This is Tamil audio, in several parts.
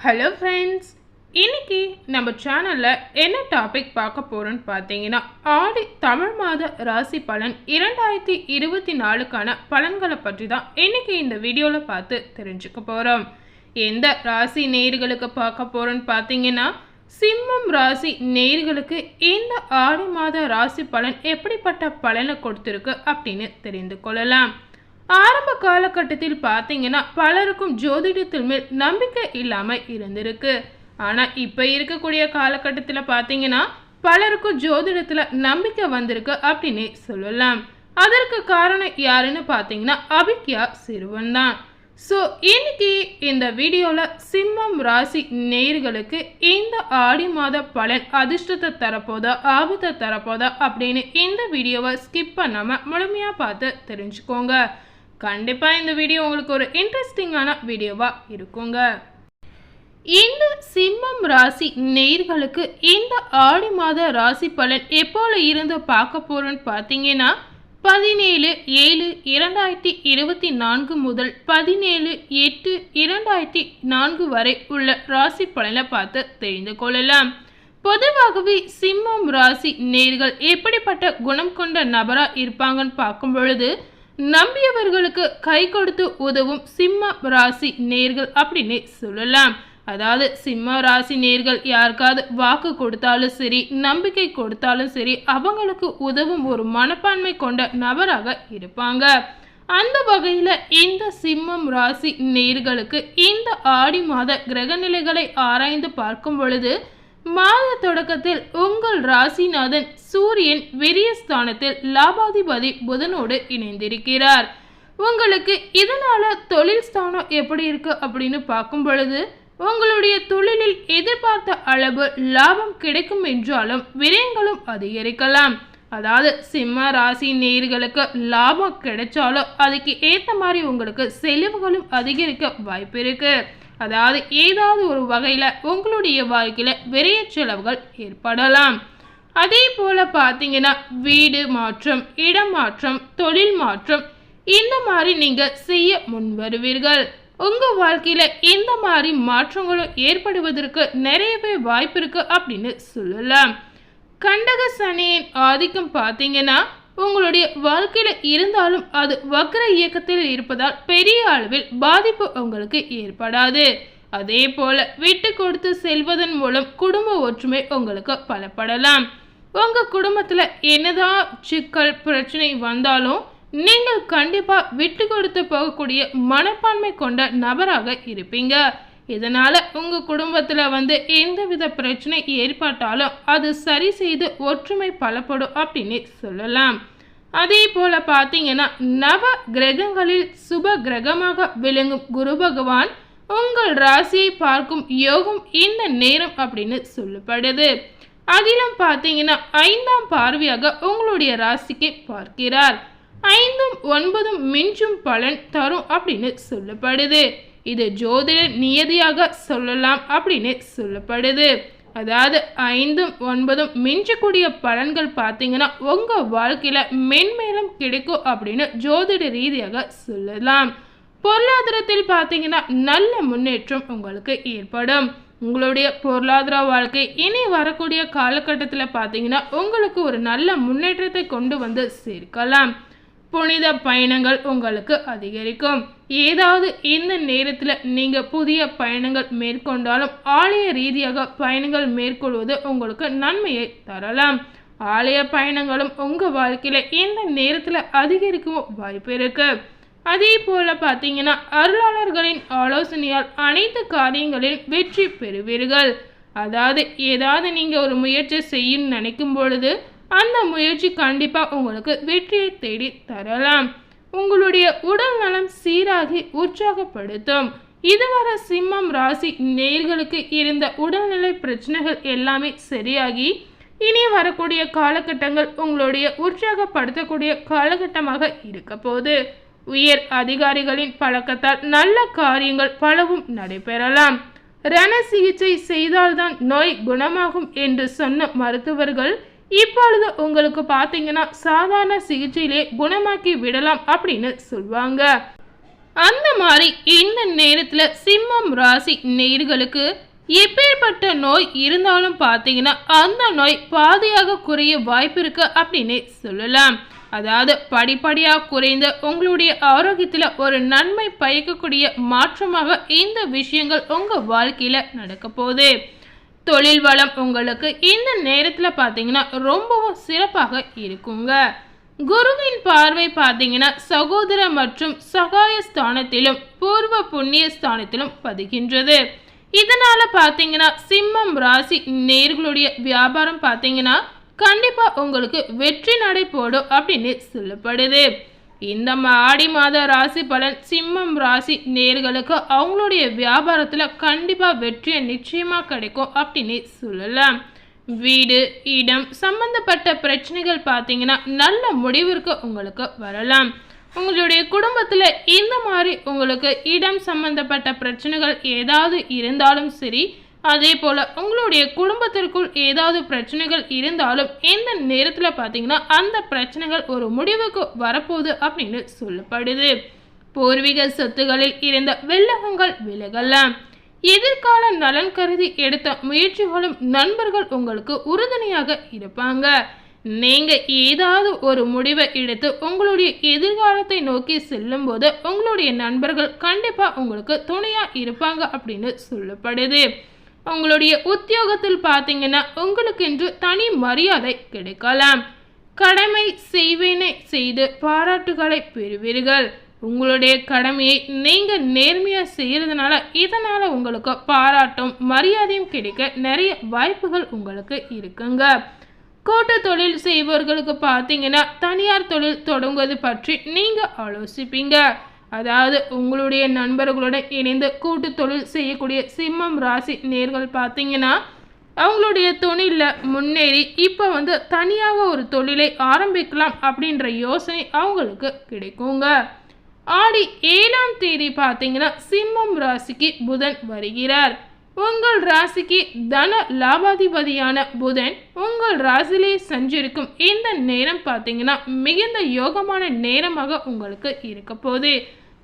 ஹலோ ஃப்ரெண்ட்ஸ், இன்னைக்கு நம்ம சேனலில் என்ன டாபிக் பார்க்க போகிறோன்னு பார்த்தீங்கன்னா, ஆடி தமிழ் மாத ராசி பலன் 2024க்கான பலன்களை பற்றி தான் இன்னைக்கு இந்த வீடியோவில் பார்த்து தெரிஞ்சுக்க போகிறோம். எந்த ராசி நேயர்களுக்கு பார்க்க போகிறோன்னு பார்த்தீங்கன்னா, சிம்மம் ராசி நேயர்களுக்கு இந்த ஆடி மாத ராசி பலன் எப்படிப்பட்ட பலனை கொடுத்துருக்கு அப்படின்னு தெரிந்து கொள்ளலாம். ஆரம்ப காலகட்டத்தில் பார்த்தீங்கன்னா பலருக்கும் ஜோதிடத்தில் மேல் நம்பிக்கை இல்லாமல் இருந்திருக்கு. ஆனால் இப்போ இருக்கக்கூடிய காலகட்டத்தில் பார்த்தீங்கன்னா பலருக்கும் ஜோதிடத்தில் நம்பிக்கை வந்திருக்கு அப்படின்னு சொல்லலாம். அதற்கு காரணம் யாருன்னு பார்த்தீங்கன்னா அபிக்யா சிறுவன் தான். ஸோ இன்னைக்கு இந்த வீடியோவில் சிம்மம் ராசி நேயர்களுக்கு இந்த ஆடி மாத பலன் அதிர்ஷ்டத்தை தரப்போதா ஆபத்தை தரப்போதா அப்படின்னு இந்த வீடியோவை ஸ்கிப் பண்ணாமல் முழுமையாக பார்த்து தெரிஞ்சுக்கோங்க. கண்டிப்பாக இந்த வீடியோ உங்களுக்கு ஒரு இன்ட்ரெஸ்டிங்கான வீடியோவாக இருக்குங்க. இந்த சிம்மம் ராசி நேயர்களுக்கு இந்த ஆடி மாத ராசி பலன் எப்போல இருந்து பார்க்க போறோன்னு பார்த்தீங்கன்னா 17/7/2024 முதல் 17/8/2004 வரை உள்ள ராசி பலனை பார்த்து தெரிந்து கொள்ளலாம். பொதுவாகவே சிம்மம் ராசி நேயர்கள் எப்படிப்பட்ட குணம் கொண்ட நபரா இருப்பாங்கன்னு பார்க்கும் பொழுது, நம்பியவர்களுக்கு கை கொடுத்து உதவும் சிம்ம ராசி நேயர்கள் அப்படின்னு சொல்லலாம். அதாவது சிம்ம ராசி நேயர்கள் யாருக்காவது வாக்கு கொடுத்தாலும் சரி, நம்பிக்கை கொடுத்தாலும் சரி, அவங்களுக்கு உதவும் ஒரு மனப்பான்மை கொண்ட நபராக இருப்பாங்க. அந்த வகையில் இந்த சிம்மம் ராசி நேயர்களுக்கு இந்த ஆடி மாத கிரகநிலைகளை ஆராய்ந்து பார்க்கும் பொழுது, மாத தொடக்கத்தில் உங்கள் ராசிநாதன் சூரியன் விரியஸ்தானத்தில் லாபாதிபதி புதனோடு இணைந்திருக்கிறார். உங்களுக்கு இதனால தொழில் ஸ்தானம் எப்படி இருக்கு அப்படின்னு பார்க்கும் பொழுது, உங்களுடைய தொழிலில் எதிர்பார்த்த அளவு லாபம் கிடைக்கும் என்றாலும் விரயங்களும் அதிகரிக்கலாம். அதாவது சிம்ம ராசி நேயர்களுக்கு லாபம் கிடைச்சாலும் அதுக்கு ஏற்ற மாதிரி உங்களுக்கு செலவுகளும் அதிகரிக்க வாய்ப்பு இருக்கு. அதாவது ஏதாவது ஒரு வகையில் உங்களுடைய வாழ்க்கையில் விரைய செலவுகள் ஏற்படலாம். அதே போல் பார்த்தீங்கன்னா வீடு மாற்றம், இடம் மாற்றம், தொழில் மாற்றம் இந்த மாதிரி நீங்கள் செய்ய முன் வருவீர்கள். உங்கள் வாழ்க்கையில் இந்த மாதிரி மாற்றங்களும் ஏற்படுவதற்கு நிறையவே வாய்ப்பு இருக்கு அப்படின்னு சொல்லலாம். கண்டக சனியின் ஆதிக்கம் பார்த்தீங்கன்னா உங்களுடைய வாழ்க்கையில் இருந்தாலும் அது வக்ர இயக்கத்தில் இருப்பதால் பெரிய அளவில் பாதிப்பு உங்களுக்கு ஏற்படாது. அதே போல விட்டு கொடுத்து செல்வதன் மூலம் குடும்ப ஒற்றுமை உங்களுக்கு பலப்படலாம். உங்க குடும்பத்தில் என்னதான் சிக்கல் பிரச்சனை வந்தாலும் நீங்கள் கண்டிப்பா விட்டு கொடுத்து போகக்கூடிய மனப்பான்மை கொண்ட நபராக இருப்பீங்க. இதனால உங்க குடும்பத்துல எந்தவித பிரச்சனை ஏற்பட்டாலும் அது சரி செய்து ஒற்றுமை பலப்படும் அப்படின்னு சொல்லலாம். அதே போல பார்த்தீங்கன்னா நவ கிரகங்களில் சுப கிரகமாக விளங்கும் குரு பகவான் உங்கள் ராசியை பார்க்கும் யோகம் இந்த நேரம் அப்படின்னு சொல்லப்படுது. அதிலும் பார்த்தீங்கன்னா 5ஆம் பார்வையாக உங்களுடைய ராசிக்கு பார்க்கிறார். 5ம் 9ம் மிஞ்சும் பலன் தரும் அப்படின்னு சொல்லப்படுது. இது ஜோதிட நியதியாக சொல்லலாம் அப்படின்னு சொல்லப்படுது. அதாவது 5ம் 9ம் மிஞ்சக்கூடிய பலன்கள் பார்த்தீங்கன்னா உங்கள் வாழ்க்கையில் மென்மேலும் கிடைக்கும் அப்படின்னு ஜோதிட ரீதியாக சொல்லலாம். பொருளாதாரத்தில் பார்த்தீங்கன்னா நல்ல முன்னேற்றம் உங்களுக்கு ஏற்படும். உங்களுடைய பொருளாதார வாழ்க்கை இனி வரக்கூடிய காலகட்டத்தில் பார்த்தீங்கன்னா உங்களுக்கு ஒரு நல்ல முன்னேற்றத்தை கொண்டு வந்து சேர்க்கலாம். புனித பயணங்கள் உங்களுக்கு அதிகரிக்கும். ஏதாவது இந்த நேரத்தில் நீங்கள் புதிய பயணங்கள் மேற்கொண்டாலும் ஆலய ரீதியாக பயணங்கள் மேற்கொள்வது உங்களுக்கு நன்மையை தரலாம். ஆலய பயணங்களும் உங்கள் வாழ்க்கையில் இந்த நேரத்தில் அதிகரிக்கும் வாய்ப்பு இருக்கு. அதே போல் பார்த்தீங்கன்னா அருளாளர்களின் ஆலோசனையால் அனைத்து காரியங்களிலும் வெற்றி பெறுவீர்கள். அதாவது ஏதாவது நீங்கள் ஒரு முயற்சி செய்யணும்னு நினைக்கும் பொழுது அந்த முயற்சி கண்டிப்பாக உங்களுக்கு வெற்றியை தேடி தரலாம். உங்களுடைய உடல் நலம் சீராகி உற்சாகப்படுத்தும். இதுவரை சிம்மம் ராசி நேயர்களுக்கு இருந்த உடல்நிலை பிரச்சனைகள் எல்லாமே சரியாகி இனி வரக்கூடிய காலகட்டங்கள் உங்களுடைய உற்சாகப்படுத்தக்கூடிய காலகட்டமாக இருக்க போகுது. உயர் அதிகாரிகளின் பழக்கத்தால் நல்ல காரியங்கள் பலவும் நடைபெறலாம். ரண சிகிச்சை செய்தால்தான் நோய் குணமாகும் என்று சொன்ன மருத்துவர்கள் இப்பொழுது உங்களுக்கு பார்த்தீங்கன்னா சாதாரண சிகிச்சையிலே குணமாக்கி விடலாம் அப்படின்னு சொல்லுவாங்க. அந்த மாதிரி இந்த நேரத்துல சிம்மம் ராசி நேயர்களுக்கு எப்பேற்பட்ட நோய் இருந்தாலும் பார்த்தீங்கன்னா அந்த நோய் பாதியாக குறைய வாய்ப்பு இருக்கு அப்படின்னு சொல்லலாம். அதாவது படிப்படியாக குறைந்த உங்களுடைய ஆரோக்கியத்தில் ஒரு நன்மை பயக்கக்கூடிய மாற்றமாக இந்த விஷயங்கள் உங்கள் வாழ்க்கையில் நடக்க போகுது. தொழில் வளம் உங்களுக்கு இந்த நேரத்தில் பார்த்தீங்கன்னா ரொம்பவும் சிறப்பாக இருக்குங்க. குருவின் பார்வை பார்த்தீங்கன்னா சகோதர மற்றும் சகாய ஸ்தானத்திலும் பூர்வ புண்ணிய ஸ்தானத்திலும் பதிகின்றது. இதனால பார்த்தீங்கன்னா சிம்மம் ராசி நேயர்களுடைய வியாபாரம் பார்த்தீங்கன்னா கண்டிப்பா உங்களுக்கு வெற்றி நடை போடும் அப்படின்னு சொல்லப்படுது. இந்த ஆடி மாத ராசி பலன் சிம்மம் ராசி நேயர்களுக்கு அவங்களுடைய வியாபாரத்துல கண்டிப்பா வெற்றியை நிச்சயமா கிடைக்கும் அப்படின்னு சொல்லலாம். வீடு இடம் சம்பந்தப்பட்ட பிரச்சனைகள் பார்த்தீங்கன்னா நல்ல முடிவிற்கு உங்களுக்கு வரலாம். உங்களுடைய குடும்பத்தில் இந்த மாதிரி உங்களுக்கு இடம் சம்பந்தப்பட்ட பிரச்சனைகள் ஏதாவது இருந்தாலும் சரி, அதே போல் உங்களுடைய குடும்பத்திற்குள் ஏதாவது பிரச்சனைகள் இருந்தாலும் இந்த நேரத்தில் பார்த்தீங்கன்னா அந்த பிரச்சனைகள் ஒரு முடிவுக்கு வரப்போகுது அப்படின்னு சொல்லப்படுது. பூர்வீக சொத்துகளில் இருந்த வில்லகங்கள் விலகலாம். எதிர்கால நலன் கருதி எடுத்த முயற்சிகளும் நண்பர்கள் உங்களுக்கு உறுதுணையாக இருப்பாங்க. நீங்க ஏதாவது ஒரு முடிவை எடுத்து உங்களுடைய எதிர்காலத்தை நோக்கி செல்லும் போது உங்களுடைய நண்பர்கள் கண்டிப்பா உங்களுக்கு துணையா இருப்பாங்க அப்படின்னு சொல்லப்படுது. உங்களுடைய உத்தியோகத்தில் பார்த்தீங்கன்னா உங்களுக்கென்று தனி மரியாதை கிடைக்கலாம். கடமை செய்வேனை செய்து பாராட்டுகளை பெறுவீர்கள். உங்களுடைய கடமையை நீங்க நேர்மையா செய்யறதுனால இதனால உங்களுக்கு பாராட்டும் மரியாதையும் கிடைக்க நிறைய வாய்ப்புகள் உங்களுக்கு இருக்குங்க. கூட்டு தொழில் செய்பவர்களுக்கு பார்த்தீங்கன்னா தனியார் தொழில் தொடங்குவது பற்றி நீங்க ஆலோசிப்பீங்க. அதாவது உங்களுடைய நண்பர்களுடன் இணைந்து கூட்டு தொழில் செய்யக்கூடிய சிம்மம் ராசி நேர்கள் பார்த்தீங்கன்னா அவங்களுடைய தொழிலில் முன்னேறி இப்போ தனியாக ஒரு தொழிலை ஆரம்பிக்கலாம் அப்படின்ற யோசனை அவங்களுக்கு கிடைக்குங்க. ஆடி 7ஆம் தேதி பார்த்தீங்கன்னா சிம்மம் ராசிக்கு புதன் வருகிறார். உங்கள் ராசிக்கு தன லாபாதிபதியான புதன் உங்கள் ராசியிலே சஞ்சரிக்கும் இந்த நேரம் பார்த்தீங்கன்னா மிகுந்த யோகமான நேரமாக உங்களுக்கு இருக்க போகுது.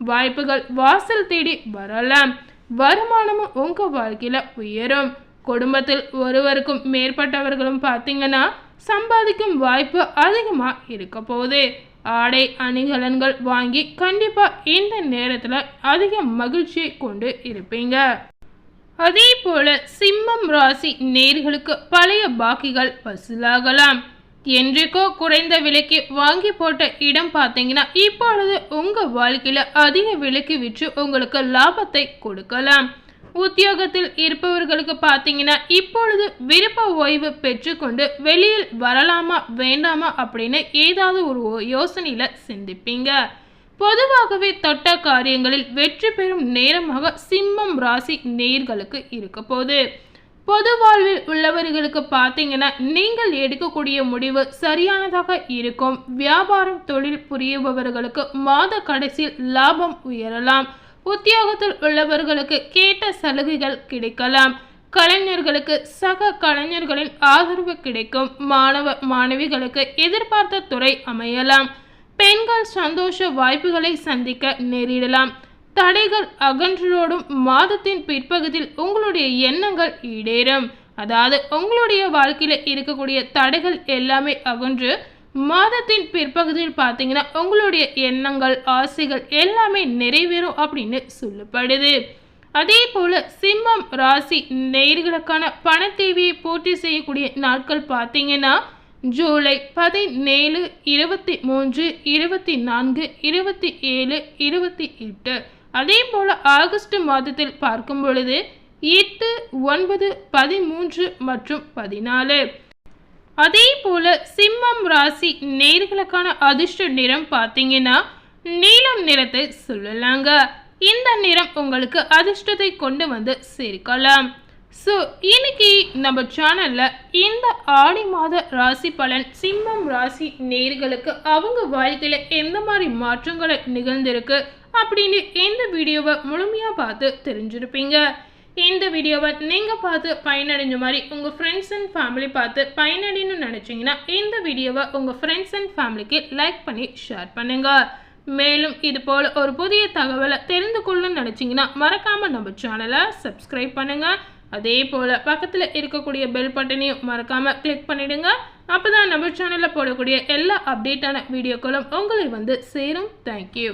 வாய்ப்புகள் வாசல் தேடி வரலாம். வருமானமும் உங்க வாழ்க்கையில உயரும். குடும்பத்தில் ஒருவருக்கும் மேற்பட்டவர்களும் பார்த்தீங்கன்னா சம்பாதிக்கும் வாய்ப்பு அதிகமா இருக்க போகுது. ஆடை அணிகலன்கள் வாங்கி கண்டிப்பா இந்த நேரத்துல அதிக மகிழ்ச்சியை கொண்டு இருப்பீங்க. அதே போல சிம்மம் ராசி நேயர்களுக்கு பழைய பாக்கிகள் வசூலாகலாம். என்றைக்கோ குறைந்த விலைக்கு வாங்கி போட்ட இடம் பார்த்தீங்கன்னா இப்பொழுது உங்க வாழ்க்கையில அதிக விலைக்கு விற்று உங்களுக்கு லாபத்தை கொடுக்கலாம். உத்தியோகத்தில் இருப்பவர்களுக்கு பார்த்தீங்கன்னா இப்பொழுது விருப்ப ஓய்வு பெற்றுக்கொண்டு வெளியில் வரலாமா வேண்டாமா அப்படின்னு ஏதாவது ஒரு யோசனையில சிந்திப்பீங்க. பொதுவாகவே தொட்ட காரியங்களில் வெற்றி பெறும் நேரமாக சிம்மம் ராசி நேயர்களுக்கு இருக்க போகுது. பொது வாழ்வில் உள்ளவர்களுக்கு பார்த்தீங்கன்னா நீங்கள் எடுக்கக்கூடிய முடிவு சரியானதாக இருக்கும். வியாபாரம் தொழில் புரியுபவர்களுக்கு மாத கடைசியில் லாபம் உயரலாம். உத்தியோகத்தில் உள்ளவர்களுக்கு கேட்ட சலுகைகள் கிடைக்கலாம். கலைஞர்களுக்கு சக கலைஞர்களின் ஆதரவு கிடைக்கும். மாணவ மாணவிகளுக்கு எதிர்பார்த்த துறை அமையலாம். பெண்கள் சந்தோஷ வாய்ப்புகளை சந்திக்க நேரிடலாம். தடைகள் அகன்றோடும் மாதத்தின் பிற்பகுதியில் உங்களுடைய எண்ணங்கள் ஈடேறும். அதாவது உங்களுடைய வாழ்க்கையில இருக்கக்கூடிய தடைகள் எல்லாமே அகன்று மாதத்தின் பிற்பகுதியில் பார்த்தீங்கன்னா உங்களுடைய எண்ணங்கள் ஆசைகள் எல்லாமே நிறைவேறும் அப்படின்னு சொல்லப்படுது. அதே போல சிம்மம் ராசி நேயர்களுக்கான பண தேவையை பூர்த்தி செய்யக்கூடிய நாட்கள் பார்த்தீங்கன்னா ஜூலை 17, 23, 24, 27, 28. அதே போல ஆகஸ்ட் மாதத்தில் பார்க்கும் பொழுது 8, 9, 13 மற்றும் 14. அதே போல சிம்மம் ராசி நேயர்களுக்கான அதிர்ஷ்ட நிறம் பார்த்தீங்கன்னா நீலம் நிறத்தை சொல்லலாங்க. இந்த நிறம் உங்களுக்கு அதிர்ஷ்டத்தை கொண்டு சேர்க்கலாம். ஸோ இன்னைக்கு நம்ம சேனலில் இந்த ஆடி மாத ராசி பலன் சிம்மம் ராசி நேயர்களுக்கு அவங்க வாழ்க்கையில் எந்த மாதிரி மாற்றங்களை நிகழ்ந்திருக்கு அப்படின்னு இந்த வீடியோவை முழுமையாக பார்த்து தெரிஞ்சிருப்பீங்க. இந்த வீடியோவை நீங்கள் பார்த்து பயனடைஞ்ச மாதிரி உங்கள் ஃப்ரெண்ட்ஸ் அண்ட் ஃபேமிலி பார்த்து பயனடைன்னு நினச்சிங்கன்னா இந்த வீடியோவை உங்கள் ஃப்ரெண்ட்ஸ் அண்ட் ஃபேமிலிக்கு லைக் பண்ணி ஷேர் பண்ணுங்கள். மேலும் இது போல ஒரு புதிய தகவலை தெரிந்து கொள்ளணும்னு நினச்சிங்கன்னா மறக்காமல் நம்ம சேனலை சப்ஸ்கிரைப் பண்ணுங்கள். அதே போல் பக்கத்தில் இருக்கக்கூடிய பெல் பட்டனையும் மறக்காமல் கிளிக் பண்ணிவிடுங்க. அப்போ தான் நம்ம சேனலில் போடக்கூடிய எல்லா அப்டேட்டான வீடியோக்களும் உங்களை வந்து சேரும். தேங்க்யூ.